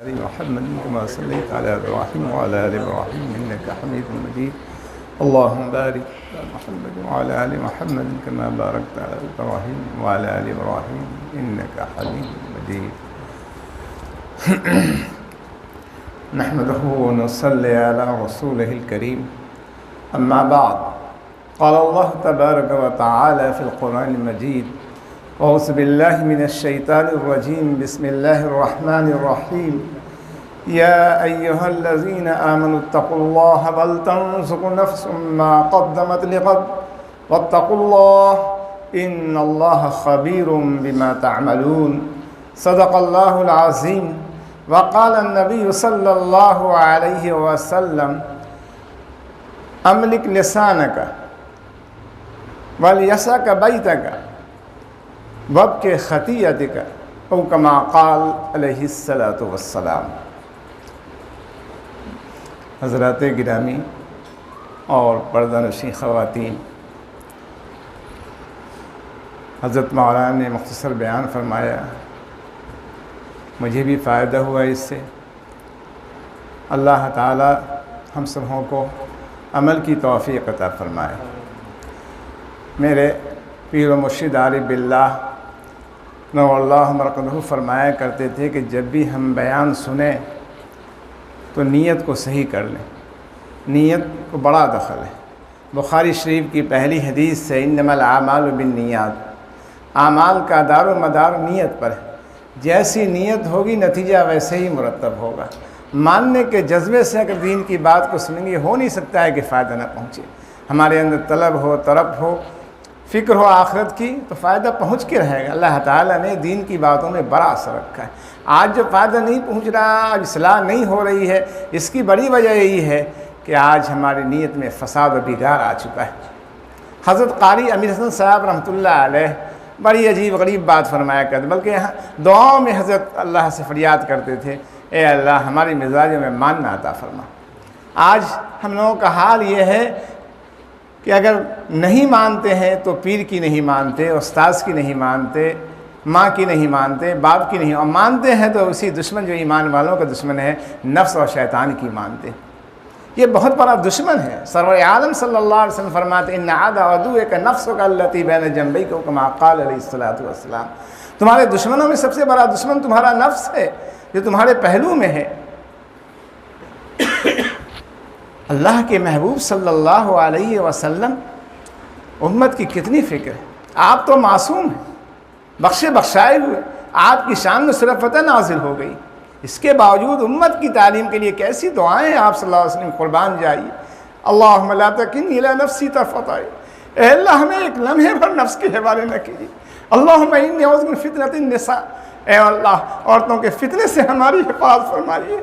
آل محمد كما صليت على إبراهيم وعلى آل إبراهيم إنك حميد مجيد. اللهم بارك على محمد وعلى آل محمد كما باركت على إبراهيم وعلى آل إبراهيم إنك حميد مجيد. نحمده ونصلي على رسوله الكريم. أما بعد، قال الله تبارك وتعالى في القرآن المجيد: أعوذ بالله من الشيطان الرجيم، بسم الله الرحمن الرحيم. يا أيها الذين آمنوا اتقوا الله ولتنظر نفس ما قدمت لغد واتقوا الله إن الله خبير بما تعملون. صدق الله العظيم. وقال النبي صلى الله عليه وسلم: أملك لسانك وليسعك بيتك وابق خطیئتک او کما قال علیہ الصلاۃ والسلام. حضرات گرامی اور پردہ نشین خواتین، حضرت مولانا نے مختصر بیان فرمایا، مجھے بھی فائدہ ہوا اس سے. اللہ تعالی ہم سبوں کو عمل کی توفیق عطا فرمائے. میرے پیر و مرشد عارف باللہ نور اللہ مرقدہ فرمایا کرتے تھے کہ جب بھی ہم بیان سنیں تو نیت کو صحیح کر لیں. نیت کو بڑا دخل ہے. بخاری شریف کی پہلی حدیث سے انما الاعمال بالنیات، اعمال کا دار و مدار نیت پر ہے. جیسی نیت ہوگی نتیجہ ویسے ہی مرتب ہوگا. ماننے کے جذبے سے اگر دین کی بات کو سنیں گے، ہو نہیں سکتا ہے کہ فائدہ نہ پہنچے. ہمارے اندر طلب ہو، طرب ہو، فکر ہو آخرت کی، تو فائدہ پہنچ کے رہے گا. اللہ تعالیٰ نے دین کی باتوں میں بڑا اثر رکھا ہے. آج جو فائدہ نہیں پہنچ رہا، آج اصلاح نہیں ہو رہی ہے، اس کی بڑی وجہ یہی ہے کہ آج ہماری نیت میں فساد و بگاڑ آ چکا ہے. حضرت قاری امیر حسن صاحب رحمۃ اللہ علیہ بڑی عجیب غریب بات فرمایا کرتے، بلکہ یہاں دعاؤں میں حضرت اللہ سے فریاد کرتے تھے: اے اللہ ہماری مزاجوں میں ماننا عطا فرما. آج ہم لوگوں کا حال یہ ہے کہ اگر نہیں مانتے ہیں تو پیر کی نہیں مانتے، استاذ کی نہیں مانتے، ماں کی نہیں مانتے، باپ کی نہیں، اور مانتے ہیں تو اسی دشمن جو ایمان والوں کا دشمن ہے، نفس اور شیطان کی مانتے. یہ بہت بڑا دشمن ہے. سرور عالم صلی اللہ علیہ وسلم فرماتے: ان عاد عدوک نفسک التی بین جنبیک کما قال علیہ الصلوۃ والسلام. تمہارے دشمنوں میں سب سے بڑا دشمن تمہارا نفس ہے جو تمہارے پہلو میں ہے. اللہ کے محبوب صلی اللہ علیہ وسلم امت کی کتنی فکر ہے. آپ تو معصوم ہیں، بخشے بخشائے ہوئے، آپ کی شان میں صرف فتح نازل ہو گئی. اس کے باوجود امت کی تعلیم کے لیے کیسی دعائیں ہیں آپ صلی اللہ علیہ وسلم. قربان جائیے. اللہم لا تکلنی الی نفسی طرفۃ عین. اے اللہ ہمیں ایک لمحے بھر نفس کے حوالے نہ کیجیے. اللہم انی اعوذ من فتنۃ النساء. اے اللہ عورتوں کے فتنے سے ہماری حفاظت فرمائیے.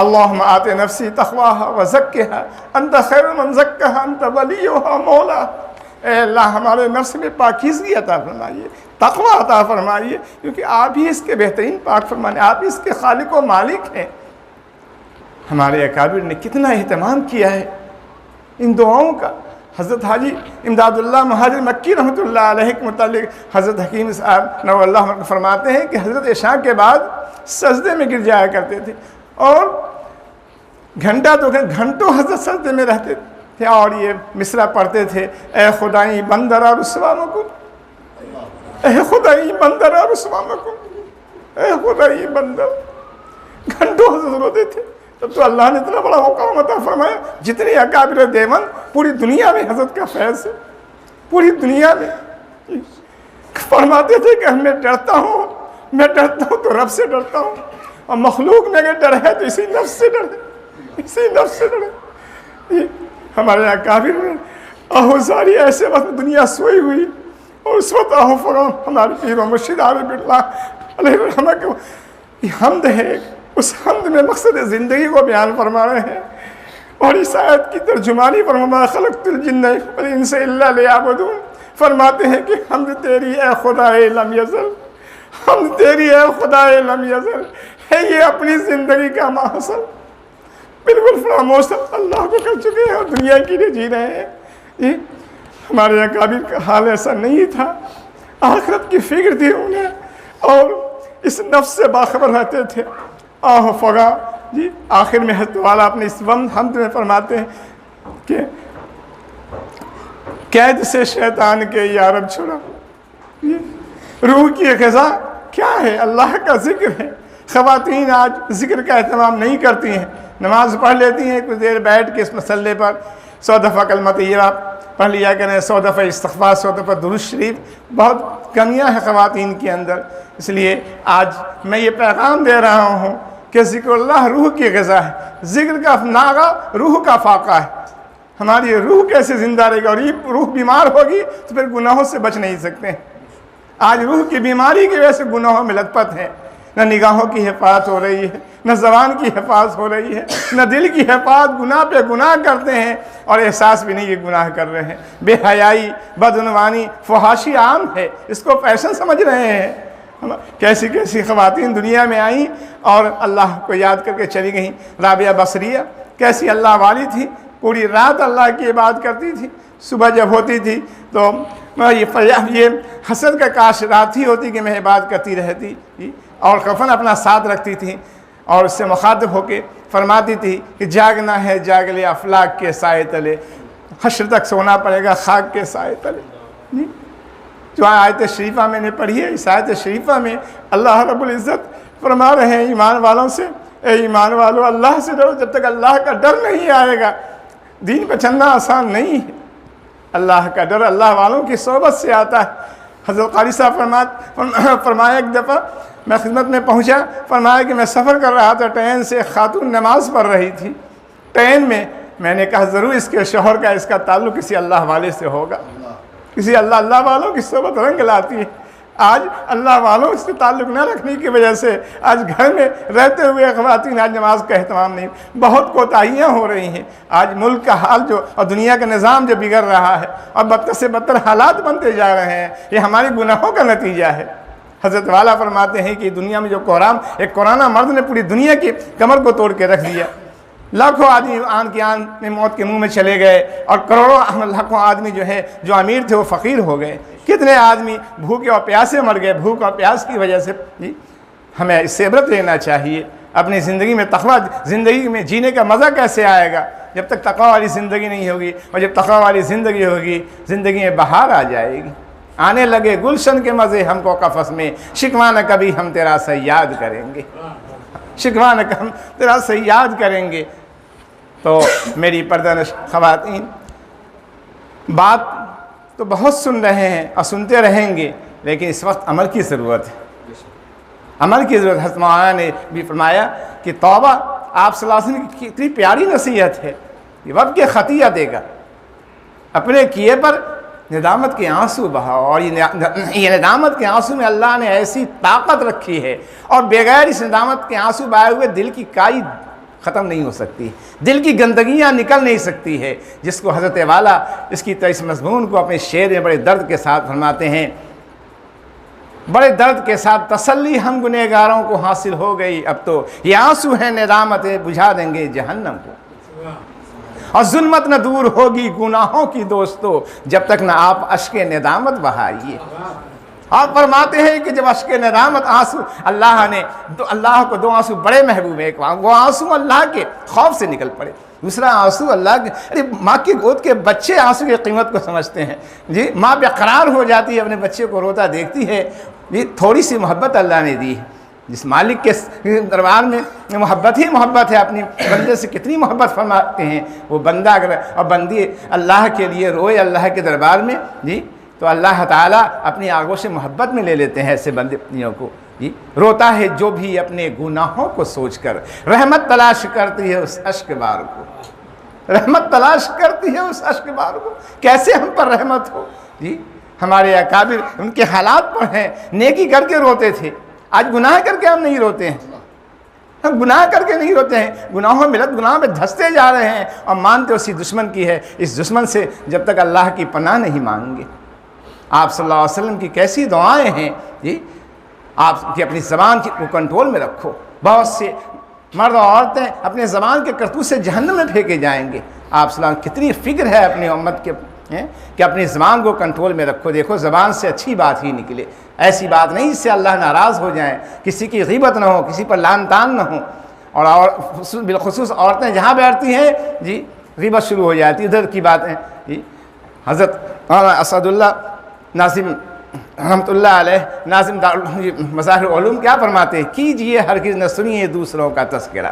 اللہم آت نفسی تقواہا وزکھا انت خیر من زکھاہا انت ولیہا مولا. اے اللہ ہمارے نفس میں پاکیزگی عطا فرمائیے، تقوی عطا فرمائیے، کیونکہ آپ ہی اس کے بہترین پاک فرمانے، آپ ہی اس کے خالق و مالک ہیں. ہمارے اکابر نے کتنا اہتمام کیا ہے ان دعاؤں کا. حضرت حاجی امداد اللہ مہاجر مکی رحمۃ اللہ علیہ کے متعلق حضرت حکیم صاحب نور اللہ فرماتے ہیں کہ حضرت عشاء کے بعد سجدے میں گر جایا کرتے تھے، اور گھنٹہ تو گھنٹوں حضرت سجدے میں رہتے تھے، اور یہ مصرع پڑھتے تھے: اے خدائی بندرا رسوا مکن، اے خدائی بندرا رسوا مکن، اے خدائی بندر. گھنٹوں حضرت روتے تھے. تب تو اللہ نے اتنا بڑا مقام عطا فرمایا. جتنے اکابر دیوبند پوری دنیا میں حضرت کا فیض ہے، پوری دنیا میں. فرماتے تھے کہ میں ڈرتا ہوں تو رب سے ڈرتا ہوں، اور مخلوق میں اگر ڈر ہے تو اسی نفس سے ڈر ہے، اسی نفس سے ڈر ہے. ہمارے اکابر میں آہو زاری ایسے وقت دنیا سوئی ہوئی، اور اس وقت آہو فرام ہمارے پیر و مرشد عارف باللہ علیہ الرحمہ کی حمد ہے. اس حمد میں مقصد زندگی کو بیان فرما رہے ہیں، اور اس آیت کی ترجمانی پر وما خلقت الجن والانس الا لیعبدون. فرماتے ہیں کہ حمد تیری اے خدائے لم یزل، حمد تیری اے خدائے لم یزل ہے. یہ اپنی زندگی کا ماحصل بالکل فراموش اللہ کو کر چکے ہیں اور دنیا کے لیے جی رہے ہیں. ہمارے اکابر کا حال ایسا نہیں تھا. آخرت کی فکر تھی انہیں، اور اس نفس سے باخبر رہتے تھے. آہ فغا جی آخر میں حضرت والا اپنے اس حمد میں فرماتے ہیں کہ قید سے شیطان کے یا رب چھڑا. روح کی غذا کیا ہے؟ اللہ کا ذکر ہے. خواتین آج ذکر کا اہتمام نہیں کرتی ہیں، نماز پڑھ لیتی ہیں، کچھ دیر بیٹھ کے اس مسئلے پر 100 دفعہ کلمہ طیبہ پڑھ لیا کریں، 100 دفعہ استغفار، 100 دفعہ درود شریف. بہت کمیاں ہیں خواتین کے اندر. اس لیے آج میں یہ پیغام دے رہا ہوں کہ ذکر اللہ روح کی غذا ہے. ذکر کا ناغہ روح کا فاقہ ہے. ہماری روح کیسے زندہ رہے گی؟ اور یہ روح بیمار ہوگی تو پھر گناہوں سے بچ نہیں سکتے. آج روح کی بیماری کی وجہ سے گناہوں میں لت پت ہے. نہ نگاہوں کی حفاظت ہو رہی ہے، نہ زبان کی حفاظت ہو رہی ہے، نہ دل کی حفاظت. گناہ پہ گناہ کرتے ہیں اور احساس بھی نہیں کہ گناہ کر رہے ہیں. بے حیائی، بدعنوانی، فحاشی عام ہے، اس کو فیشن سمجھ رہے ہیں. کیسی کیسی خواتین دنیا میں آئیں اور اللہ کو یاد کر کے چلی گئیں. رابعہ بصریہ کیسی اللہ والی تھی، پوری رات اللہ کی عبادت کرتی تھی. صبح جب ہوتی تھی تو یہ حسد کا کاش رات ہی ہوتی کہ میں عبادت کرتی رہتی، اور کفن اپنا ساتھ رکھتی تھی اور اس سے مخاطب ہو کے فرماتی تھی کہ جاگنا ہے جاگ لے افلاک کے سائے تلے، حشر تک سونا پڑے گا خاک کے سائے تلے. جو آیت شریفہ میں نے پڑھی ہے، اس آیت شریفہ میں اللہ رب العزت فرما رہے ہیں ایمان والوں سے، اے ایمان والو اللہ سے ڈرو. جب تک اللہ کا ڈر نہیں آئے گا دین پہ چلنا آسان نہیں ہے. اللہ کا ڈر اللہ والوں کی صحبت سے آتا ہے. حضرت قاری صاحب فرمایا ایک دفعہ میں خدمت میں پہنچا، فرمایا کہ میں سفر کر رہا تھا، ٹرین سے خاتون نماز پڑھ رہی تھی ٹرین میں نے کہا ضرور اس کے شوہر کا اس کا تعلق کسی اللہ والے سے ہوگا. کسی اللہ والوں کی صحبت رنگ لاتی ہے. آج اللہ والوں سے تعلق نہ رکھنے کی وجہ سے آج گھر میں رہتے ہوئے خواتین آج نماز کا اہتمام نہیں. بہت کوتاہیاں ہو رہی ہیں. آج ملک کا حال جو اور دنیا کا نظام جو بگڑ رہا ہے اور بدتر سے بدتر حالات بنتے جا رہے ہیں، یہ ہماری گناہوں کا نتیجہ ہے. حضرت والا فرماتے ہیں کہ دنیا میں جو ایک کورونا مرض نے پوری دنیا کی کمر کو توڑ کے رکھ دیا. لاکھوں آدمی آن کی آن میں موت کے منہ میں چلے گئے اور کروڑوں لاکھوں آدمی جو امیر تھے وہ فقیر ہو گئے. کتنے آدمی بھوکے اور پیاسے مر گئے بھوک اور پیاس کی وجہ سے. ہمیں اس سے عبرت لینا چاہیے. اپنی زندگی میں تقویٰ، زندگی میں جینے کا مزہ کیسے آئے گا جب تک تقویٰ والی زندگی نہیں ہوگی، اور جب تقویٰ والی زندگی ہوگی زندگی میں بہار آ جائے گی. آنے لگے گلشن کے مزے ہم کو قفس میں، شکوہ نہ کبھی ہم تیرا سیاد کریں گے، شکوہ نہ ہم تیرا سیاد کریں گے. تو میری پردہ خواتین، بات تو بہت سن رہے ہیں اور سنتے رہیں گے، لیکن اس وقت عمل کی ضرورت ہے. عمل کی ضرورت. حضرت مولانا نے بھی فرمایا کہ توبہ آپ صلی اللہ علیہ وسلم کی اتنی پیاری نصیحت ہے، یہ وقت کے خطیہ دے گا. اپنے کیے پر ندامت کے آنسو بہاؤ، اور یہ ندامت کے آنسو میں اللہ نے ایسی طاقت رکھی ہے، اور بغیر اس ندامت کے آنسو بہائے ہوئے دل کی کائی ختم نہیں ہو سکتی، دل کی گندگیاں نکل نہیں سکتی ہے. جس کو حضرت والا اس مضمون کو اپنے شعر میں بڑے درد کے ساتھ فرماتے ہیں. بڑے درد کے ساتھ تسلی ہم گنہگاروں کو حاصل ہو گئی، اب تو یہ آنسو ہیں ندامتیں بجھا دیں گے جہنم کو. اور ظلمت نہ دور ہوگی گناہوں کی دوستو جب تک نہ آپ اشک ندامت بہائیے. آپ فرماتے ہیں کہ جب اشک ندامت آنسو، اللہ کو دو آنسو بڑے محبوب ہیں. وہ آنسو اللہ کے خوف سے نکل پڑے، دوسرا آنسو اللہ کے ماں کی گود کے بچے آنسو کی قیمت کو سمجھتے ہیں. جی ماں بے قرار ہو جاتی ہے، اپنے بچے کو روتا دیکھتی ہے. جی تھوڑی سی محبت اللہ نے دی ہے. جس مالک کے دربار میں محبت ہی محبت ہے، اپنی بندے سے کتنی محبت فرماتے ہیں. وہ بندہ اگر اور بندی اللہ کے لیے روئے اللہ کے دربار میں، جی تو اللہ تعالیٰ اپنی آغوش محبت میں لے لیتے ہیں ایسے بندیوں کو. جی روتا ہے جو بھی اپنے گناہوں کو سوچ کر، رحمت تلاش کرتی ہے اس اشک بار کو، رحمت تلاش کرتی ہے اس اشک بار کو. کیسے ہم پر رحمت ہو. جی ہمارے اکابر ان کے حالات پر ہیں، نیکی کر کے روتے تھے، آج گناہ کر کے ہم نہیں روتے ہیں. ہم گناہ کر کے نہیں روتے ہیں، گناہوں میں گناہ میں دھستے جا رہے ہیں اور مانتے اسی دشمن کی ہے. اس دشمن سے جب تک اللہ کی پناہ نہیں مانگیں گے. آپ صلی اللہ علیہ وسلم کی کیسی دعائیں ہیں. جی آپ کی اپنی زبان کو کنٹرول میں رکھو. بہت سے مرد اور عورتیں اپنے زبان کے کرتوت سے جہنم میں پھینکے جائیں گے. آپ صلی اللہ علیہ وسلم کتنی فکر ہے اپنی امت کے کہ اپنی زبان کو کنٹرول میں رکھو. دیکھو زبان سے اچھی بات ہی نکلے, ایسی بات نہیں جس سے اللہ ناراض ہو جائیں, کسی کی غیبت نہ ہو, کسی پر لعن طعن نہ ہو. اور بالخصوص عورتیں جہاں بیٹھتی ہیں جی غیبت شروع ہو جاتی, ادھر کی باتیں جی. حضرت اسد اللہ ناظم رحمۃ اللہ علیہ ناظم مظاہر العلوم کیا فرماتے ہیں, کیجئے ہرگز نہ سنیے دوسروں کا تذکرہ,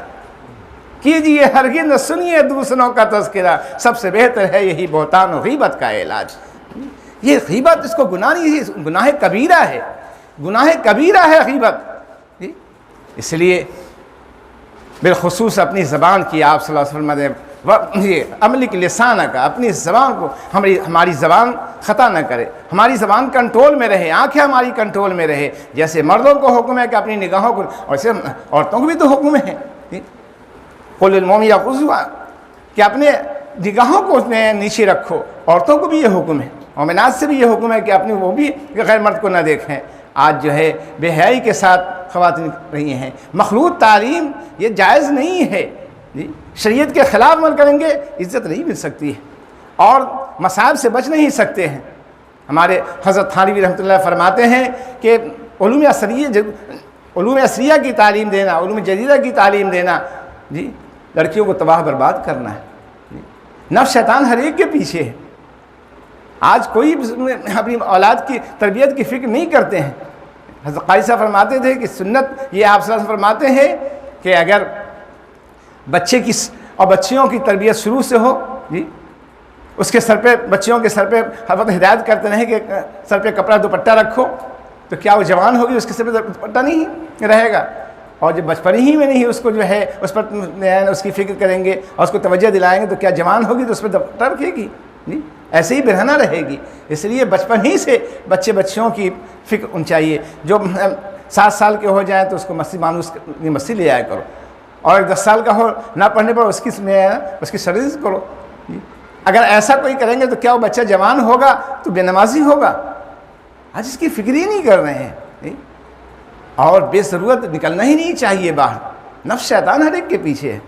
کیجئے ہرگز نہ سنیے دوسروں کا تذکرہ, سب سے بہتر ہے یہی بہتان و غیبت کا علاج. یہ غیبت اس کو گناہ نہیں, گناہ کبیرہ ہے, گناہ کبیرہ ہے غیبت. اس لیے بالخصوص اپنی زبان کی آپ صلی اللہ علیہ وسلم نے املک لسانہ کا, اپنی زبان کو, ہماری زبان خطا نہ کرے, ہماری زبان کنٹرول میں رہے, آنکھیں ہماری کنٹرول میں رہے. جیسے مردوں کو حکم ہے کہ اپنی نگاہوں کو, ویسے عورتوں کو بھی تو حکم ہے قل للمؤمنین یغضوا, کہ اپنے نگاہوں کو نیچے رکھو. عورتوں کو بھی یہ حکم ہے, مومنات سے بھی یہ حکم ہے کہ اپنے وہ بھی غیر مرد کو نہ دیکھیں. آج جو ہے بے حیائی کے ساتھ خواتین رہی ہیں. مخلوط تعلیم یہ جائز نہیں ہے جی, شریعت کے خلاف عمل کریں گے عزت نہیں مل سکتی ہے, اور مصائب سے بچ نہیں سکتے ہیں. ہمارے حضرت تھانوی رحمۃ اللہ فرماتے ہیں کہ علوم عصریہ کی تعلیم دینا, علوم جدیدہ کی تعلیم دینا جی لڑکیوں کو تباہ برباد کرنا ہے. نفس شیطان ہر ایک کے پیچھے ہے. آج کوئی اپنی اولاد کی تربیت کی فکر نہیں کرتے ہیں. حضرت قاضی صاحب فرماتے تھے کہ سنت یہ آپ صلی اللہ علیہ وسلم فرماتے ہیں کہ اگر بچے کی اور بچیوں کی تربیت شروع سے ہو جی, اس کے سر پہ, بچیوں کے سر پہ ہر وقت ہدایت کرتے رہیں کہ سر پہ کپڑا دوپٹہ رکھو, تو کیا وہ جوان ہوگی اس کے سر پہ دوپٹہ نہیں رہے گا. اور جب بچپن ہی میں نہیں اس کو جو ہے اس پر اس کی فکر کریں گے اور اس کو توجہ دلائیں گے, تو کیا جوان ہوگی تو اس پہ دوپٹہ رکھے گی جی, ایسے ہی برہنہ رہے گی. اس لیے بچپن ہی سے بچیوں کی فکر ان چاہیے. جو 7 سال کے ہو جائیں تو اس کو مسجد لے آیا کرو, اور 10 سال کا ہو نہ پڑھنے پر اس کی سروس کرو جی. اگر ایسا کوئی کریں گے تو کیا وہ بچہ جوان ہوگا تو بے نمازی ہوگا؟ آج اس کی فکر ہی نہیں کر رہے ہیں جی. اور بے ضرورت نکلنا ہی نہیں چاہیے باہر. نفس شیطان ہر ایک کے پیچھے ہے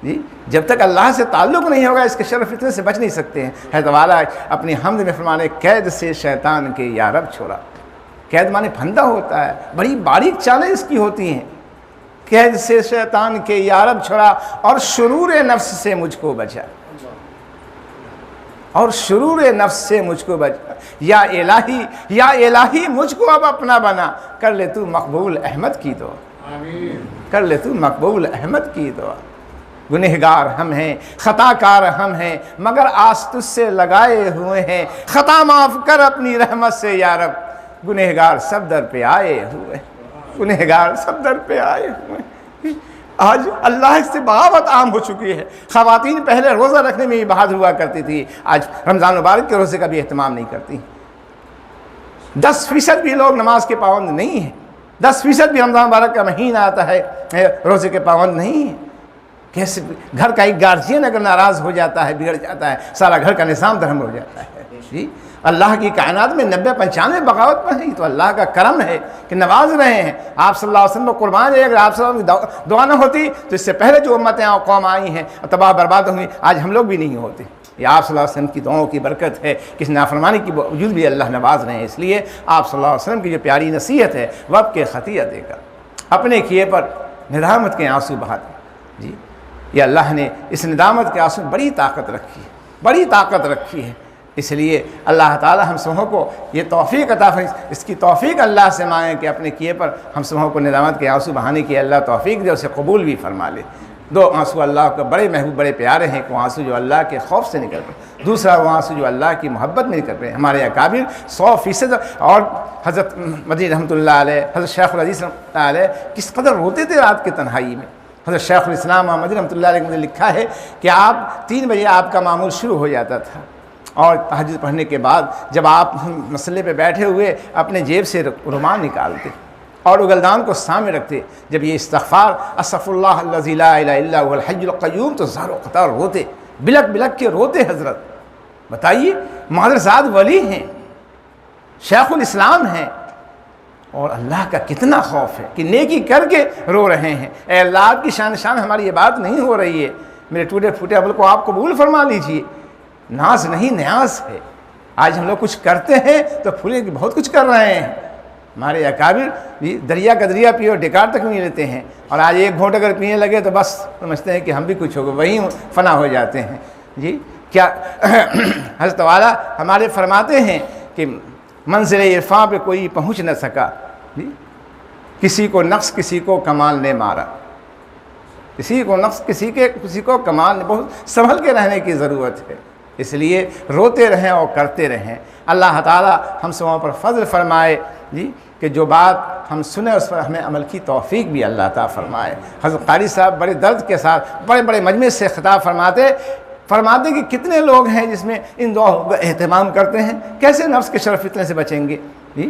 جی. جب تک اللہ سے تعلق نہیں ہوگا اس کے شر و فتنے سے بچ نہیں سکتے ہیں. حضرت والا اپنی حمد میں فرمانے, قید سے شیطان کے یا رب چھوڑا. قید مانے پھندا ہوتا ہے, بڑی باریک چالیں اس کی ہوتی ہیں. قید سے شیطان کے یا رب چھوڑا, اور شرور نفس سے مجھ کو بچا, اور شرور نفس سے مجھ کو بچا. یا الہی مجھ کو اب اپنا بنا, کر لے تو مقبول احمد کی دعا, کر لے تو مقبول احمد کی دعا. گنہگار ہم ہیں, خطا کار ہم ہیں, مگر آس تجھ سے لگائے ہوئے ہیں. خطا معاف کر اپنی رحمت سے یا رب, گنہگار سب در پہ آئے ہوئے, گنہگار سب در پہ آئے ہوئے. آج اللہ سے بغاوت عام ہو چکی ہے. خواتین پہلے روزہ رکھنے میں ہی بہادر ہوا کرتی تھی, آج رمضان مبارک کے روزے کا بھی اہتمام نہیں کرتی. 10% بھی لوگ نماز کے پابند نہیں ہیں, 10% بھی رمضان مبارک کا مہینہ آتا ہے روزے کے پابند نہیں ہیں. کیسے گھر کا ایک گارجین اگر ناراض ہو جاتا ہے, بگڑ جاتا ہے, سارا گھر کا نظام درہم ہو جاتا ہے جی. اللہ کی کائنات میں 90-95 بغاوت پر ہیں, تو اللہ کا کرم ہے کہ نواز رہے ہیں. آپ صلی اللہ علیہ وسلم کو قربان ہے, اگر آپ صلی اللہ علیہ وسلم کی دعا نہ ہوتی تو اس سے پہلے جو امتیں اور قوم آئی ہیں اور تباہ برباد ہوئی, آج ہم لوگ بھی نہیں ہوتے. یہ آپ صلی اللہ علیہ وسلم کی دعاؤں کی برکت ہے کہ اس نافرمانی کی باوجود بھی اللہ نواز رہے ہیں. اس لیے آپ صلی اللہ علیہ وسلم کی جو پیاری نصیحت ہے, وب کے خطیہ دے کر اپنے کیے پر ندامت کے آنسو بہا دے جی. یہ اللہ نے اس ندامت کے آنسو میں بڑی طاقت رکھی ہے, بڑی طاقت رکھی ہے. اس لیے اللہ تعالی ہم سبوں کو یہ توفیق عطا فرمائے, اس کی توفیق اللہ سے مانگیں کہ اپنے کیے پر ہم سبوں کو ندامت کے آنسو بہانے کی اللہ توفیق دے, اسے قبول بھی فرما لے. 2 آنسو اللہ کو بڑے محبوب, بڑے پیارے ہیں. وہ آنسو جو اللہ کے خوف سے نکل پڑے, دوسرا وہ آنسو جو اللہ کی محبت میں نکل پڑے. ہمارے اکابر 100%, اور حضرت مدنی رحمۃ اللہ علیہ, حضرت شیخ الحدیث رحمۃ اللہ علیہ کس قدر روتے تھے رات کی تنہائی میں. حضرت شیخ الاسلام محمد رحمۃ اللہ علیہ نے لکھا ہے کہ آپ 3 بجے آپ کا معمول شروع ہو جاتا تھا, اور تہجد پڑھنے کے بعد جب آپ مسلے پہ بیٹھے ہوئے اپنے جیب سے رومال نکالتے اور اگلدان کو سامنے رکھتے, جب یہ استغفار استغفر اللہ الذی لا الہ الا هو الحی القیوم, تو زار و قطار روتے, بلک بلک کے روتے. حضرت بتائیے, مادرزاد ولی ہیں, شیخ الاسلام ہیں, اور اللہ کا کتنا خوف ہے کہ نیکی کر کے رو رہے ہیں. اے اللہ, آپ کی شان ہماری یہ بات نہیں ہو رہی ہے, میرے ٹوٹے پھوٹے عمل کو آپ قبول فرما لیجئے. ناز نہیں نیاز ہے۔ آج ہم لوگ کچھ کرتے ہیں تو پھولیں کہ بہت کچھ کر رہے ہیں، ہمارے اکابر دریا کا دریا پیو ڈکار تک نہیں لیتے ہیں، اور آج ایک گھونٹ اگر پینے لگے تو بس سمجھتے ہیں کہ ہم بھی کچھ ہو گئے، وہیں فنا ہو جاتے ہیں۔ جی کیا حضرت والا ہمارے فرماتے ہیں کہ منزل عرفاں پہ کوئی پہنچ نہ سکا، جی کسی کو نقص کسی کو کمال نے مارا، کسی کو نقص کسی کو کمال نے، بہت سنبھل کے رہنے کی ضرورت ہے، اس لیے روتے رہیں اور کرتے رہیں۔ اللہ تعالی ہم سبوں پر فضل فرمائے، جی کہ جو بات ہم سنیں اس پر ہمیں عمل کی توفیق بھی اللہ تعالی فرمائے۔ حضرت قاری صاحب بڑے درد کے ساتھ بڑے بڑے مجمع سے خطاب فرماتے کہ کتنے لوگ ہیں جس میں ان دعاؤں کا اہتمام کرتے ہیں، کیسے نفس کے شر فتنے سے بچیں گے؟ جی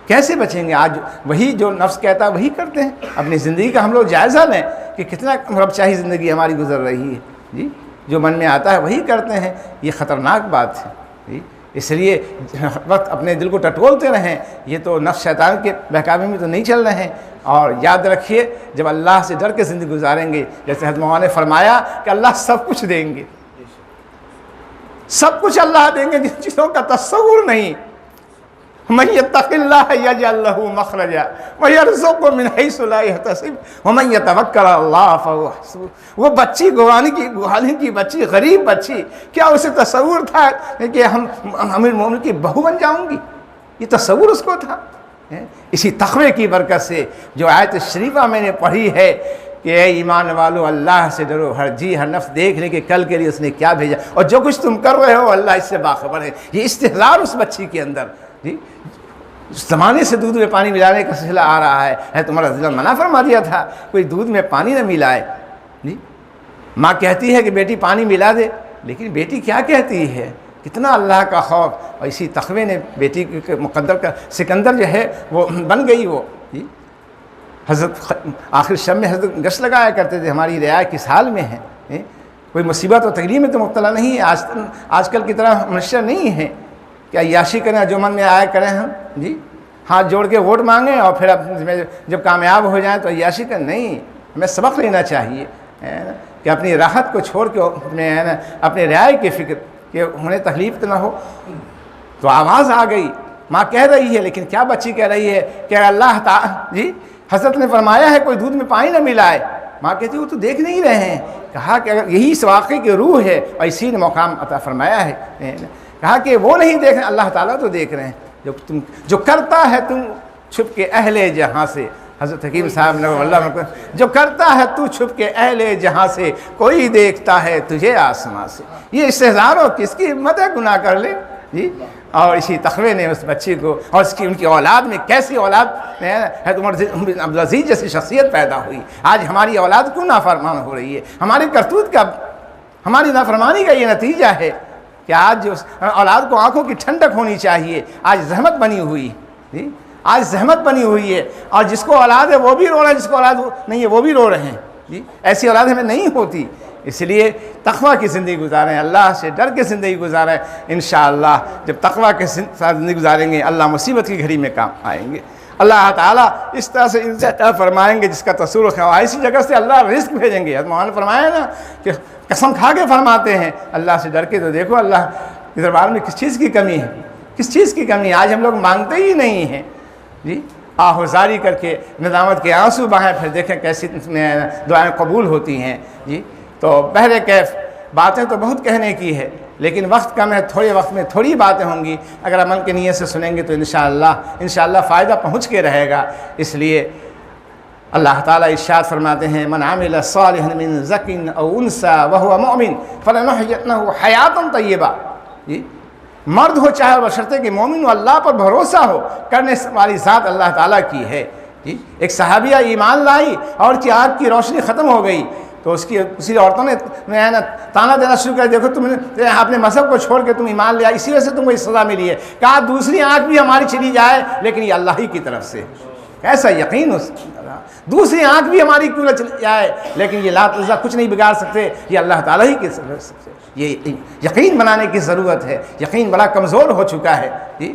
کیسے بچیں گے؟ آج وہی جو نفس کہتا ہے وہی کرتے ہیں۔ اپنی زندگی کا ہم لوگ جائزہ لیں کہ کتنا رب چاہی زندگی ہماری گزر رہی ہے، جی جو من میں آتا ہے وہی کرتے ہیں، یہ خطرناک بات ہے۔ جی اس لیے وقت اپنے دل کو ٹٹولتے رہیں، یہ تو نفس شیطان کے بہکاوے میں تو نہیں چل رہے ہیں۔ اور یاد رکھیے جب اللہ سے ڈر کے زندگی گزاریں گے، جیسے حضرت مولانا نے فرمایا کہ اللہ سب کچھ دیں گے، سب کچھ اللہ دیں گے جن چیزوں کا تصور نہیں۔ من یتق اللہ یجعل لہ مخرجا ویرزقہ من حیث لا یحتسب ومن یتوکل علی اللہ فہو حسبہ۔ وہ بچی گوالین کی بچی، غریب بچی، کیا اسے تصور تھا کہ ہم امیر مومن کی بہو بن جاؤں گی؟ یہ تصور اس کو تھا؟ اسی تقوی کی برکت سے جو آیت شریفہ میں نے پڑھی ہے کہ اے ایمان والو اللہ سے ڈرو، ہر جی ہر نفس دیکھ لے کہ کل کے لیے اس نے کیا بھیجا، اور جو کچھ تم کر رہے ہو اللہ اس سے باخبر ہے۔ یہ استحضار اس بچی کے اندر، جی زمانے سے دودھ میں پانی ملانے کا سلسلہ آ رہا ہے، تمہارا ضلع منع فرما دیا تھا کوئی دودھ میں پانی نہ ملائے۔ جی ماں کہتی ہے کہ بیٹی پانی ملا دے، لیکن بیٹی کیا کہتی ہے؟ کتنا اللہ کا خوف، اور اسی تقوی نے بیٹی کے مقدر کا سکندر جو ہے وہ بن گئی۔ وہ جی حضرت آخر شب میں حضرت گشت لگایا کرتے تھے، ہماری رعایا کس حال میں ہے، کوئی مصیبت اور تکلیف میں تو مبتلا نہیں ہے، آج کل کی طرح منشر نہیں ہے کہ عیاشی کریں، جو من میں آیا کریں ہم، جی ہاتھ جوڑ کے ووٹ مانگیں اور پھر جب کامیاب ہو جائیں تو عیاشی کریں۔ نہیں، ہمیں سبق لینا چاہیے کہ اپنی راحت کو چھوڑ کے اپنے رعایا کی فکر کہ انہیں تکلیف تو نہ ہو۔ تو آواز آ گئی، ماں کہہ رہی ہے، لیکن کیا بچی کہہ رہی ہے کہ اللہ تعالی، جی حضرت نے فرمایا ہے کوئی دودھ میں پانی نہ ملائے۔ ماں کہتی وہ تو دیکھ نہیں رہے ہیں۔ کہا کہ اگر یہی اس واقعے کی روح ہے، اور اسی نے مقام عطا فرمایا ہے، کہا کہ وہ نہیں دیکھ رہے، اللہ تعالیٰ تو دیکھ رہے ہیں جو کرتا ہے تم چھپ کے اہل جہاں سے۔ حضرت حکیم صاحب نے اللہ جو کرتا ہے تو چھپ کے اہل جہاں سے، کوئی دیکھتا ہے تجھے آسمان سے۔ یہ استحضار ہو کس کی ہمت ہے گناہ کر لے، جی اور اسی تقوی نے اس بچی کو اور اس کی ان کی اولاد میں کیسی اولاد ہے، عمر بن عبدالعزیز جیسی شخصیت پیدا ہوئی۔ آج ہماری اولاد کیوں نافرمان ہو رہی ہے؟ ہماری کرتوت کا، ہماری نافرمانی کا یہ نتیجہ ہے کہ آج جو اولاد کو آنکھوں کی ٹھنڈک ہونی چاہیے، آج زحمت بنی ہوئی، جی آج زحمت بنی ہوئی ہے، اور جس کو اولاد ہے وہ بھی رو رہا ہے، جس کو اولاد نہیں ہے وہ بھی رو رہے ہیں۔ جی ایسی اولاد ہمیں نہیں ہوتی، اس لیے تقوی کی زندگی گزاریں، اللہ سے ڈر کے زندگی گزاریں۔ انشاءاللہ جب تقوی کے ساتھ زندگی گزاریں گے اللہ مصیبت کی گھڑی میں کام آئیں گے۔ اللہ تعالیٰ اس طرح سے ان سے عطا فرمائیں گے جس کا تصور ہے، ایسی جگہ سے اللہ رزق بھیجیں گے۔ مولانا نے فرمایا نا کہ قسم کھا کے فرماتے ہیں اللہ سے ڈر کے، تو دیکھو اللہ کے دربار میں کس چیز کی کمی ہے، کس چیز کی کمی ہے۔ آج ہم لوگ مانگتے ہی نہیں ہیں، جی آہوزاری کر کے ندامت کے آنسو بہائیں، پھر دیکھیں کیسی دعائیں قبول ہوتی ہیں۔ جی تو بہر کیف باتیں تو بہت کہنے کی ہے، لیکن وقت کم ہے، تھوڑے وقت میں تھوڑی باتیں ہوں گی، اگر عمل کی نیت سے سنیں گے تو انشاءاللہ فائدہ پہنچ کے رہے گا۔ اس لیے اللہ تعالیٰ ارشاد فرماتے ہیں من عمل صالحا من ذکر او انثی وهو مؤمن فلنحیینہ حیاتا طیبہ۔ جی مرد ہو چاہے بشرطے کہ مومن ہو، اللہ پر بھروسہ ہو، کرنے والی ذات اللہ تعالیٰ کی ہے۔ جی ایک صحابیہ ایمان لائی اور کی آنکھ کی روشنی ختم ہو گئی، تو اسی عورتوں نے تانا دینا شروع کر، دیکھو تم نے اپنے مذہب کو چھوڑ کے تم ایمان لیا، اسی وجہ سے تم کو سزا ملی ہے۔ کہا دوسری آنکھ بھی ہماری چلی جائے لیکن یہ اللہ ہی کی طرف سے۔ ایسا یقین ہو، دوسری آنکھ بھی ہماری کیوں نہ چلی جائے لیکن یہ لات عزا کچھ نہیں بگاڑ سکتے، یہ اللہ تعالیٰ ہی کی طرف سے۔ یہ یقین بنانے کی ضرورت ہے، یقین بڑا کمزور ہو چکا ہے۔ جی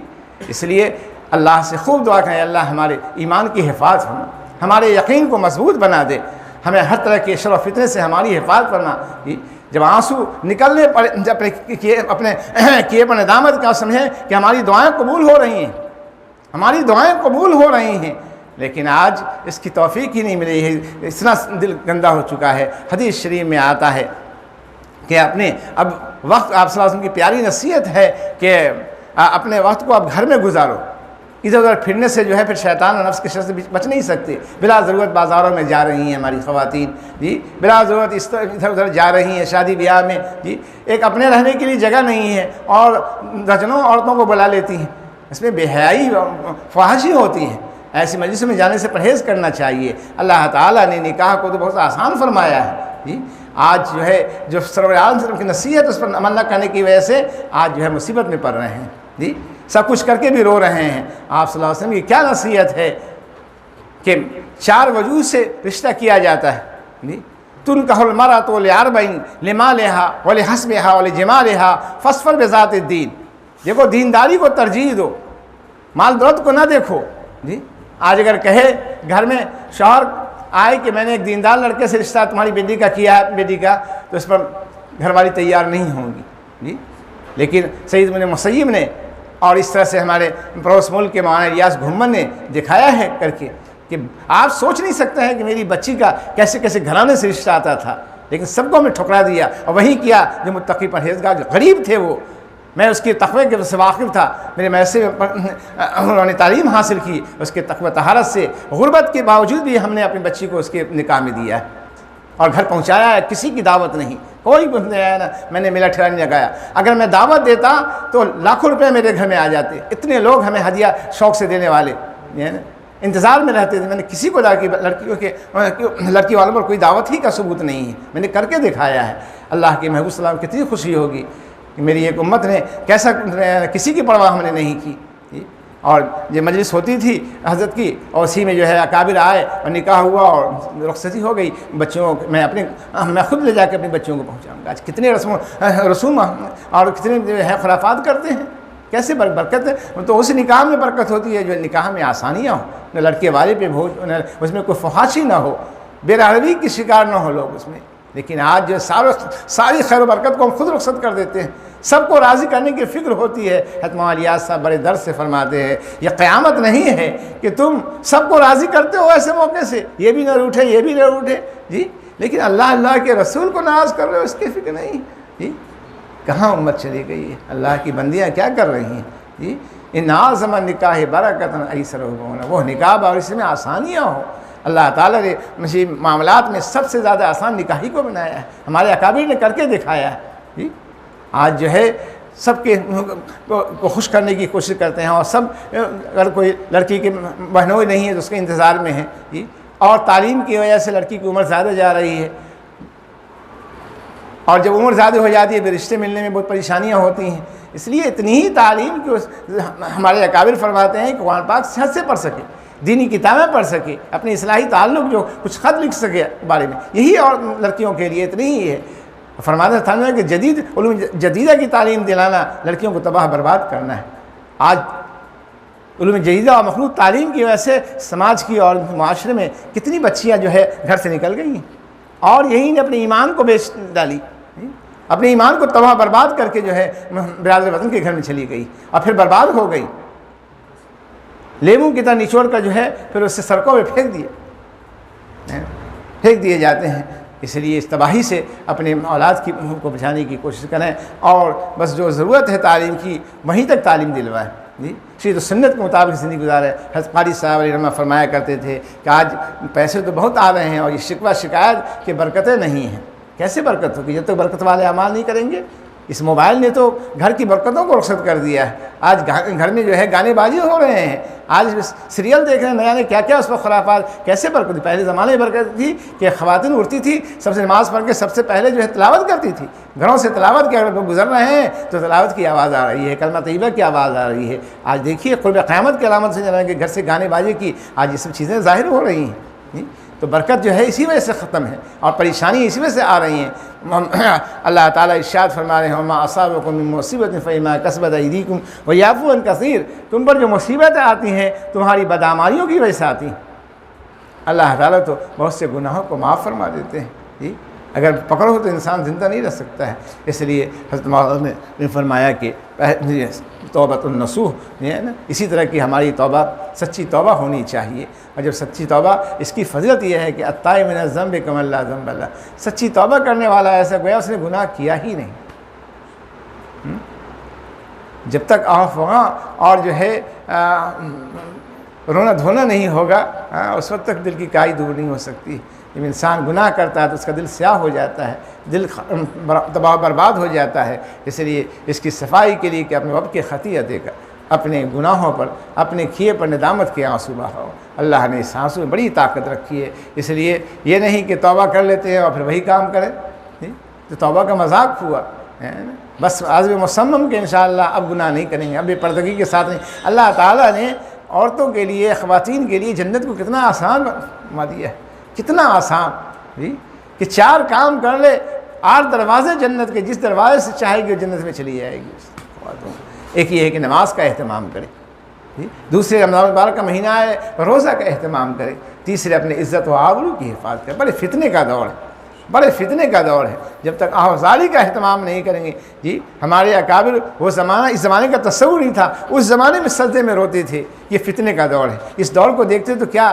اس لیے اللہ سے خوب دعا کریں اللہ ہمارے ایمان کی حفاظت ہو، ہمارے یقین کو مضبوط بنا دے، ہمیں ہر طرح کے شر و فتنے سے ہماری حفاظت کرنا. جب آنسو نکلنے پڑے، جب اپنے کیے پر ندامت کا سمجھیں کہ ہماری دعائیں قبول ہو رہی ہیں، ہماری دعائیں قبول ہو رہی ہیں، لیکن آج اس کی توفیق ہی نہیں ملی ہے، اتنا دل گندا ہو چکا ہے. حدیث شریف میں آتا ہے کہ اب وقت، آپ صلی اللہ علیہ وسلم کی پیاری نصیحت ہے کہ اپنے وقت کو اب گھر میں گزارو. ادھر ادھر پھرنے سے جو ہے پھر شیطان اور نفس کے شر سے بچ نہیں سکتے. بلا ضرورت بازاروں میں جا رہی ہیں ہماری خواتین، بلا ضرورت ادھر ادھر جا رہی ہیں شادی بیاہ میں، ایک اپنے رہنے کے لیے جگہ نہیں ہے اور درجنوں عورتوں کو بلا لیتی ہیں. اس میں بے حیائی فحاشی ہوتی ہے. ایسی مجلس میں جانے سے پرہیز کرنا چاہیے. اللہ تعالیٰ نے نکاح کو تو بہت آسان فرمایا ہے. آج جو ہے جو سرور عالم صلی اللہ علیہ وسلم کی نصیحت اس پر عمل نہ کرنے کی وجہ سے آج جو ہے مصیبت میں پڑ رہے ہیں. سب کچھ کر کے بھی رو رہے ہیں. آپ صلی اللہ علیہ وسلم کی کیا نصیحت ہے کہ 4 وجوہ سے رشتہ کیا جاتا ہے. تنکح المرأۃ لأربع لمالها ولحسبها ولجمالها فاظفر بذات الدین. دیکھو دینداری کو ترجیح دو، مال دولت کو نہ دیکھو. آج اگر کہے گھر میں شوہر آئے کہ میں نے ایک دیندار لڑکے سے رشتہ تمہاری بیٹی کا کیا ہے، بیٹی کا، تو اس پر گھر والی تیار نہیں ہوں گی. لیکن سید ابن مسیب نے اور اس طرح سے ہمارے پڑوس ملک کے مولانا الیاس گھمن نے دکھایا ہے کر کے کہ آپ سوچ نہیں سکتے ہیں کہ میری بچی کا کیسے کیسے گھرانے سے رشتہ آتا تھا، لیکن سب کو میں ٹھکرا دیا اور وہی کیا جو متقی پرہیزگار جو غریب تھے. وہ میں اس کے تقوی کے سے واقف تھا، میرے مدرسے میں انہوں نے تعلیم حاصل کی، اس کے تقوی طہارت سے غربت کے باوجود بھی ہم نے اپنی بچی کو اس کے نکاح میں دیا ہے اور گھر پہنچایا ہے. کسی کی دعوت نہیں، کوئی میں نے میلا ٹھہرا نہیں لگایا. اگر میں دعوت دیتا تو لاکھوں روپے میرے گھر میں آ جاتے. اتنے لوگ ہمیں ہدیہ شوق سے دینے والے انتظار میں رہتے تھے. میں نے کسی کو لڑکی والوں پر کوئی دعوت ہی کا ثبوت نہیں ہے، میں نے کر کے دکھایا ہے. اللہ کے محبوب صلی اللہ علیہ وسلم کتنی خوشی ہوگی کہ میری ایک امت نے کیسا، کسی کی پرواہ ہم نے نہیں کی. اور یہ مجلس ہوتی تھی حضرت کی اور اسی میں جو ہے اکابر آئے اور نکاح ہوا اور رخصتی ہو گئی. بچوں میں خود لے جا کے اپنے بچوں کو پہنچاؤں گا. آج کتنے رسوم اور کتنے جو ہے خرافات کرتے ہیں. کیسے برکت ہے؟ تو اس نکاح میں برکت ہوتی ہے جو نکاح میں آسانیاں ہوں، نہ لڑکے والے پہ بوجھ، اس میں کوئی فحاشی نہ ہو، بے روی کی شکار نہ ہو لوگ اس میں. لیکن آج جو ساری خیر و برکت کو ہم خود رخصت کر دیتے ہیں. سب کو راضی کرنے کی فکر ہوتی ہے. حتمہ الیاس صاحب بڑے درد سے فرماتے ہیں یہ قیامت نہیں ہے کہ تم سب کو راضی کرتے ہو ایسے موقع سے، یہ بھی نہ روٹھے یہ بھی نہ روٹھے لیکن اللہ کے رسول کو ناراض کر رہے ہو، اس کی فکر نہیں. کہاں امت چلی گئی ہے؟ اللہ کی بندیاں کیا کر رہی ہیں؟ ان اعظم النکاح برکۃ ایسر ہونا، وہ نکاح اور اس میں آسانیاں ہوں. اللہ تعالیٰ نے معاملات میں سب سے زیادہ آسان نکاحی کو بنایا ہے. ہمارے اکابر نے کر کے دکھایا ہے. آج جو ہے سب کے کو خوش کرنے کی کوشش کرتے ہیں اور سب اگر کوئی لڑکی کی بہنوئی نہیں ہے تو اس کے انتظار میں ہے. اور تعلیم کی وجہ سے لڑکی کی عمر زیادہ جا رہی ہے اور جب عمر زیادہ ہو جاتی ہے پھر رشتے ملنے میں بہت پریشانیاں ہوتی ہیں. اس لیے اتنی ہی تعلیم کی ہمارے اکابر فرماتے ہیں کہ قرآن پاک صحت سے پڑھ سکے، دینی کتابیں پڑھ سکے، اپنے اصلاحی تعلق جو کچھ خط لکھ سکے بارے میں، یہی اور لڑکیوں کے لیے اتنی ہی ہے. فرماتے تھا کہ جدید علوم جدیدہ کی تعلیم دلانا لڑکیوں کو تباہ برباد کرنا ہے. آج علوم جدیدہ اور مخلوط تعلیم کی وجہ سے سماج کی اور معاشرے میں کتنی بچیاں جو ہے گھر سے نکل گئی ہیں اور یہی نے اپنے ایمان کو بیچ ڈالی، اپنے ایمان کو تباہ برباد کر کے جو ہے برادر وطن کے گھر میں چلی گئی اور پھر برباد ہو گئی. لیموں کی طرح نچوڑ کر جو ہے پھر اس سے سڑکوں پہ پھینک دیے جاتے ہیں. اس لیے اس تباہی سے اپنے اولاد کو بچانے کی کوشش کریں اور بس جو ضرورت ہے تعلیم کی وہیں تک تعلیم دلوائیں. شریعت و سنت کے مطابق زندگی گزارے. حضرت قاری صاحب علیہ رحمہ فرمایا کرتے تھے کہ آج پیسے تو بہت آ رہے ہیں اور یہ شکوہ شکایت کہ برکتیں نہیں ہیں. کیسے برکت ہوگی جب تک برکت والے اعمال نہیں کریں گے؟ اس موبائل نے تو گھر کی برکتوں کو رخصت کر دیا ہے. آج گھر میں جو ہے گانے بازی ہو رہے ہیں، آج سیریل دیکھ رہے ہیں، نیا کیا کیا اس پر خرافات. کیسے برکت تھی؟ پہلے زمانے میں برکت تھی کہ خواتین اٹھتی تھی سب سے نماز پڑھ کے سب سے پہلے جو ہے تلاوت کرتی تھی. گھروں سے تلاوت کے اگر لوگ گزر رہے ہیں تو تلاوت کی آواز آ رہی ہے، کلمہ طیبہ کی آواز آ رہی ہے. آج دیکھیے قرب قیامت کی علامت سے جانا کہ گھر سے گانے بازی کی آج یہ سب چیزیں ظاہر ہو رہی ہیں. تو برکت جو ہے اسی وجہ سے ختم ہے اور پریشانی اسی وجہ سے آ رہی ہیں. اللہ تعالیٰ ارشاد فرما رہے ہیں وما اصابکم من مصیبت فبما کسبت ایدیکم ویعفو عن کثیر. تم پر جو مصیبتیں آتی ہیں تمہاری بدعمالیوں کی وجہ سے آتی ہیں. اللہ تعالیٰ تو بہت سے گناہوں کو معاف فرما دیتے ہیں جی، اگر پکڑو تو انسان زندہ نہیں رہ سکتا ہے۔ اس لیے حضرت مولانا نے فرمایا کہ توبۃ النصوح ہے نا، اسی طرح کی ہماری توبہ سچی توبہ ہونی چاہیے۔ اور جب سچی توبہ، اس کی فضیلت یہ ہے کہ التائب من الذنب کمن لا ذنب لہ، سچی توبہ کرنے والا ایسا گویا اس نے گناہ کیا ہی نہیں۔ جب تک آف وہاں اور جو ہے رونا دھونا نہیں ہوگا، اس وقت تک دل کی کائی دور نہیں ہو سکتی۔ جب انسان گناہ کرتا ہے تو اس کا دل سیاہ ہو جاتا ہے، دل تباہ برباد ہو جاتا ہے۔ اس لیے اس کی صفائی کے لیے کہ اپنے رب کے خطیہ دے کر اپنے گناہوں پر، اپنے کیے پر ندامت کے آنسو بہاؤ۔ اللہ نے اس آنسو میں بڑی طاقت رکھی ہے، اس لیے یہ نہیں کہ توبہ کر لیتے ہیں اور پھر وہی کام کریں، تو توبہ کا مذاق ہوا، بس عزم مصمم کہ انشاءاللہ اب گناہ نہیں کریں گے، اب بے پردگی کے ساتھ نہیں۔ اللہ تعالیٰ نے عورتوں کے لیے، خواتین کے لیے جنت کو کتنا آسان بنا دیا ہے، کتنا آسان جی، کہ 4 کام کر لے، 8 دروازے جنت کے، جس دروازے سے چاہے گی وہ جنت میں چلی جائے گی۔ ایک یہ ہے کہ نماز کا اہتمام کرے، دوسرے رمضان المبارک کا مہینہ ہے، روزہ کا اہتمام کرے، تیسرے اپنے عزت و آبرو کی حفاظت کرے۔ بڑے فتنے کا دور ہے، بڑے فتنے کا دور ہے، جب تک آہوازاری کا اہتمام نہیں کریں گے جی۔ ہمارے اکابر وہ زمانہ، اس زمانے کا تصور نہیں تھا، اس زمانے میں سجدے میں روتے تھے۔ یہ فتنے کا دور ہے، اس دور کو دیکھتے تو کیا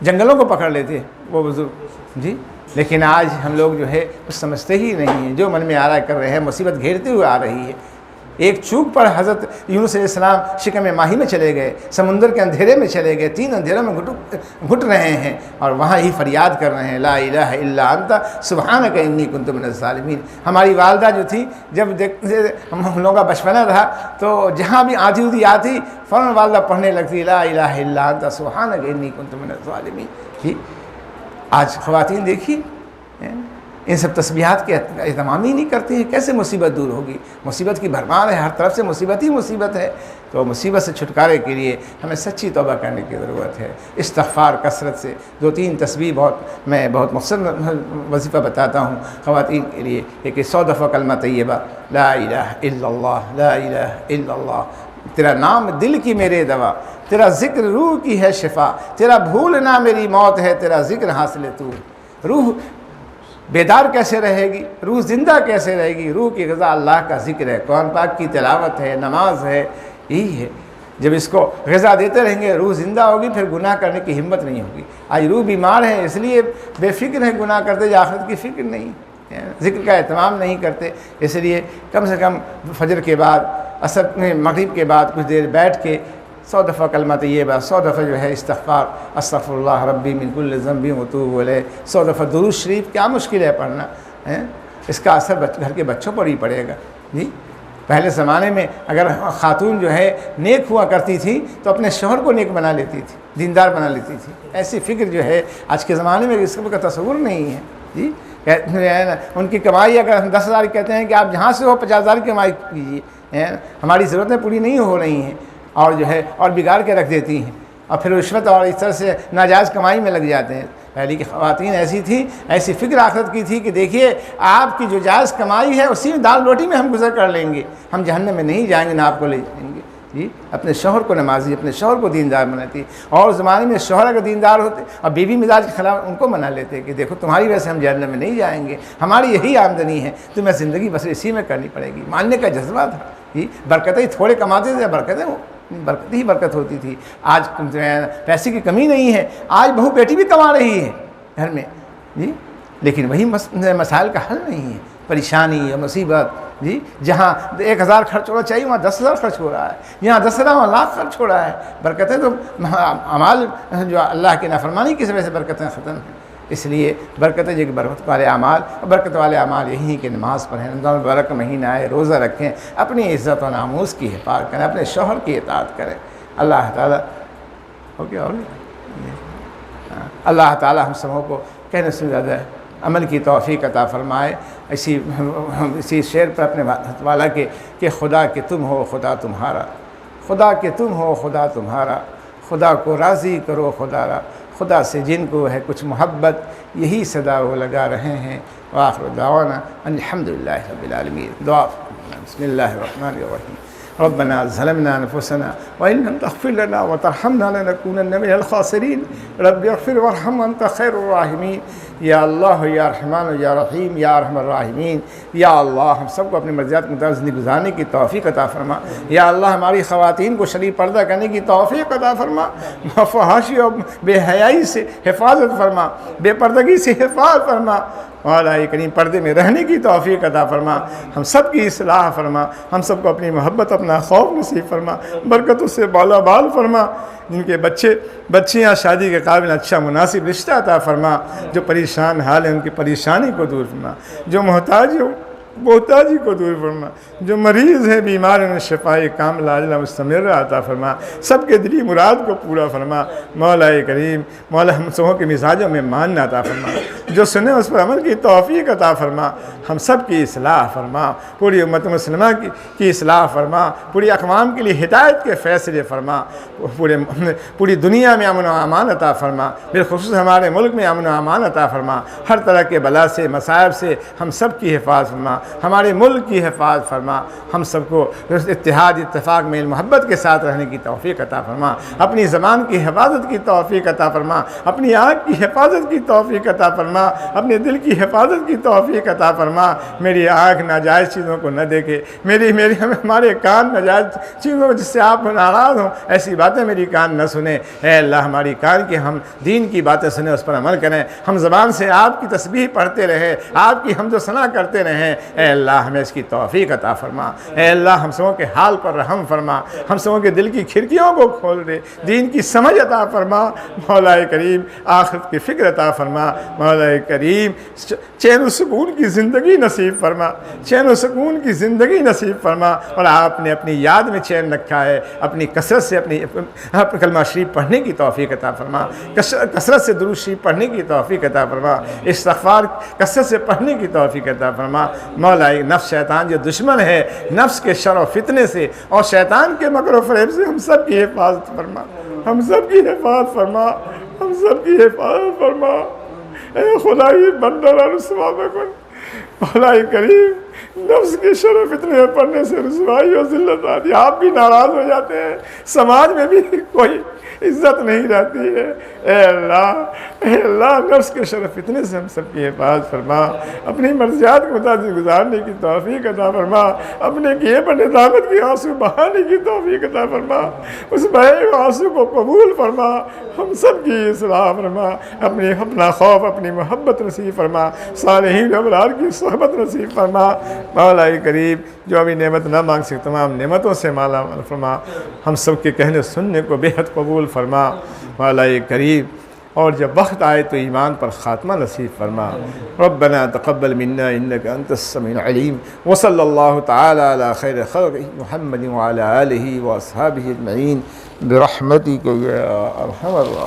جنگلوں کو پکڑ لیتے وہ بزرگ جی، لیکن آج ہم لوگ جو ہے کچھ سمجھتے ہی نہیں ہیں، جو من میں آ رہا کر رہے ہیں، مصیبت گھیرتے ہوئے آ رہی ہے۔ ایک چوک پر حضرت یونس علیہ السلام شکم ماہی میں چلے گئے، سمندر کے اندھیرے میں چلے گئے، 3 اندھیروں میں گھٹ رہے ہیں اور وہاں ہی فریاد کر رہے ہیں، لا الہ الا انت سبحانک انی کنت من الظالمین۔ ہماری والدہ جو تھی، جب ہم لوگوں کا بچپنا تھا تو جہاں بھی آندھی اودھی آتی فوراً والدہ پڑھنے لگتی، لا الہ الا انت سبحانک انی کنت من الظالمین جی۔ آج خواتین دیکھیے ان سب تسبیحات کے اہتمام ہی نہیں کرتی ہیں، کیسے مصیبت دور ہوگی؟ مصیبت کی بھرمار ہے، ہر طرف سے مصیبت ہی مصیبت ہے۔ تو مصیبت سے چھٹکارے کے لیے ہمیں سچی توبہ کرنے کی ضرورت ہے، استغفار کثرت سے۔ 2-3 تسبیح میں بہت مختصر وظیفہ بتاتا ہوں خواتین کے لیے، کہ 100 دفعہ کلمہ طیبہ، لا الہ الا اللہ، لا الہ الا اللہ، تیرا نام دل کی میرے دوا، تیرا ذکر روح کی ہے شفا، تیرا بھولنا میری موت ہے، تیرا ذکر حاصل تو۔ روح بیدار کیسے رہے گی؟ روح زندہ کیسے رہے گی؟ روح کی غذا اللہ کا ذکر ہے، قرآن پاک کی تلاوت ہے، نماز ہے، یہی ہے۔ جب اس کو غذا دیتے رہیں گے روح زندہ ہوگی، پھر گناہ کرنے کی ہمت نہیں ہوگی۔ آج روح بیمار ہے، اس لیے بے فکر ہے، گناہ کرتے جو آخرت کی فکر نہیں، ذکر کا اہتمام نہیں کرتے۔ اس لیے کم سے کم فجر کے بعد، عصر میں، مغرب کے بعد کچھ دیر بیٹھ کے 100 دفعہ کلمہ طیبہ، 100 دفعہ جو ہے استغفار، استغفر اللہ ربی من کل ذنب واتوب الیہ، 100 دفعہ درود شریف، کیا مشکل ہے پڑھنا، اس کا اثر گھر کے بچوں پر ہی پڑے گا جی۔ پہلے زمانے میں اگر خاتون جو ہے نیک ہوا کرتی تھی تو اپنے شوہر کو نیک بنا لیتی تھی، دیندار بنا لیتی تھی۔ ایسی فکر جو ہے آج کے زمانے میں اس کا تصور نہیں ہے جی۔ ان کی کمائی اگر ہم 10,000 کہتے ہیں کہ آپ جہاں سے ہو 50,000 کی کمائی کیجیے، ہماری ضرورتیں پوری نہیں ہو رہی ہیں، اور جو ہے اور بگاڑ کے رکھ دیتی ہیں، اور پھر رشوت اور اس طرح سے ناجائز کمائی میں لگ جاتے ہیں۔ پہلے کی خواتین ایسی تھیں، ایسی فکر آخرت کی تھی کہ دیکھیے آپ کی جو جائز کمائی ہے اسی دال روٹی میں ہم گزر کر لیں گے، ہم جہنم میں نہیں جائیں گے، نہ آپ کو لے جائیں گے جی۔ اپنے شوہر کو نمازی، اپنے شوہر کو دیندار بناتی، اور زمانے میں شوہر اگر دیندار ہوتے اور بیوی مزاج کے خلاف ان کو منا لیتے کہ دیکھو تمہاری وجہ سے ہم جہنم میں نہیں جائیں گے، ہماری یہی آمدنی ہے، تمہیں زندگی بسر اسی میں کرنی پڑے گی۔ ماننے کا جذبہ تھا جی، برکتیں تھوڑے کماتے تھے، برکت ہی برکت ہوتی تھی۔ آج پیسے کی کمی نہیں ہے، آج بہو بیٹی بھی کما رہی ہے گھر میں جی، لیکن وہی مسائل کا حل نہیں ہے، پریشانی یا مصیبت جی۔ جہاں 1,000 خرچ ہونا چاہیے وہاں 10,000 خرچ ہو رہا ہے، یہاں 10,000 وہاں لاکھ خرچ ہو رہا ہے۔ برکتیں تو اعمال جو اللہ کی نافرمانی کی وجہ سے برکتیں ختم ہیں۔ اس لیے برکتیں جو برکت والے اعمال، برکت والے اعمال یہی کہ نماز پڑھیں، رمضان المبارک کا مہینہ ہے، روزہ رکھیں، اپنی عزت و ناموس کی حفاظت کریں، اپنے شوہر کی اطاعت کریں۔ اللہ تعالیٰ اللہ تعالیٰ ہم سبوں کو کہنے سے زیادہ عمل کی توفیق عطا فرمائے۔ اسی شعر پر اپنے والا کہ خدا کہ تم ہو خدا تمہارا، خدا کہ تم ہو خدا تمہارا، خدا کو راضی کرو خدا را، خدا سے جن کو ہے کچھ محبت یہی صدا وہ لگا رہے ہیں۔ وآخر دعوانا الحمدللہ رب العالمین۔ دعا بسم اللہ الرحمن الرحیم۔ ربنا ظلمنا انفسنا وان لم تغفر لنا وترحمنا لنكونن من الخاسرين رب اغفر وارحم وانت خیر الراحمین. یا اللہ یا رحمان یا رحیم یا ارحم الراحمین. یا اللہ ہم سب کو اپنی مرضیات کے مطابق زندگی گزارنے کی توفیق عطا فرما. یا اللہ ہماری خواتین کو شریف پردہ کرنے کی توفیق عطا فرما. فحاشی اور بے حیائی سے حفاظت فرما, بے پردگی سے حفاظت فرما. مولا کریم پردے میں رہنے کی توفیق عطا فرما. ہم سب کی اصلاح فرما. ہم سب کو اپنی محبت اپنا خوف نصیب فرما. برکتوں سے بالا بال فرما. جن کے بچیاں شادی کے قابل اچھا مناسب رشتہ عطا فرما. جو پریشان حال ہیں ان کی پریشانی کو دور فرما. جو محتاجی کو دور فرما. جو مریض ہیں بیمار ہیں شفائے کاملہ عاجلہ مستمرہ عطا فرما. سب کے دلی مراد کو پورا فرما. مولا کریم مولا ہم سبوں کے مزاجوں میں ماننا عطا فرما. جو سنے اس پر عمل کی توفیق عطا فرما. ہم سب کی اصلاح فرما. پوری امت مسلمہ کی اصلاح فرما. پوری اقوام کے لیے ہدایت کے فیصلے فرما. پوری دنیا میں امن و امان عطا فرما. بالخصوص ہمارے ملک میں امن و امان عطا فرما. ہر طرح کے بلا سے مصائب سے ہم سب کی حفاظت فرما. ہمارے ملک کی حفاظت فرما. ہم سب کو اتحاد اتفاق میں محبت کے ساتھ رہنے کی توفیق عطا فرما. اپنی زبان کی حفاظت کی توفیق عطا فرما. اپنی آنکھ کی حفاظت کی توفیق عطا فرما. اپنے دل کی حفاظت کی توفیق عطا فرما. میری آنکھ ناجائز چیزوں کو نہ دیکھے. ہمارے کان ناجائز چیزوں جس سے آپ ناراض ہوں ایسی باتیں میری کان نہ سنیں. اے اللہ ہماری کان کی ہم دین کی باتیں سنیں, اس پر عمل کریں. ہم زبان سے آپ کی تسبیح پڑھتے رہیں, آپ کی حمد و ثنا کرتے رہیں. اے اللہ ہمیں اس کی توفیق عطا فرما. اے اللہ ہم سبوں کے حال پر رحم فرما. ہم سبوں کے دل کی کھڑکیوں کو کھول دے. دین کی سمجھ عطا فرما. مولا کریم آخرت کی فکر عطا فرما. مولا کریم چین و سکون کی زندگی نصیب فرما. چین و سکون کی زندگی نصیب فرما. اور آپ نے اپنی یاد میں چین رکھا ہے. اپنی کثرت سے اپنی کلمہ شریف پڑھنے کی توفیق عطا فرما. کثرت سے درود شریف پڑھنے کی توفیق عطا فرما. استغفار کثرت سے پڑھنے کی توفیق عطا فرما. مولا نفس شیطان جو دشمن ہے, نفس کے شر و فتنے سے اور شیطان کے مکر و فریب سے ہم سب کی حفاظت فرما. ہم سب کی حفاظت فرما. ہم سب کی حفاظت فرما. اے خدای بندہ رسوا کن. مولا کریم نفس کے شر و فتنے میں پڑھنے سے رسوائی اور ذلت آتی. آپ بھی ناراض ہو جاتے ہیں. سماج میں بھی کوئی عزت نہیں رہتی ہے. اے اللہ نفس کے شر و فتنے سے ہم سب کی حفاظت فرما. اپنی مرضیات کے مطابق گزارنے کی توفیق عطا فرما. اپنے کیے پر ندامت کی آنسو بہانے کی توفیق عطا فرما. اس بہے آنسو کو قبول فرما. ہم سب کی اصلاح فرما. اپنا خوف اپنی محبت نصیب فرما. صالحین ابرار کی صحبت نصیب فرما. مولا کریم جو ابھی نعمت نہ مانگ سکے تمام نعمتوں سے مالا مال فرما. ہم سب کے کہنے سننے کو بے حد قبول فرما. مولا کریم اور جب وقت آئے تو ایمان پر خاتمہ نصیب فرما. ربنا تقبل منا انك انت السميع العليم وصلى الله تعالى على خير خلقه محمد وعلى آله واصحابه اجمعين برحمتك يا ارحم الراحمين.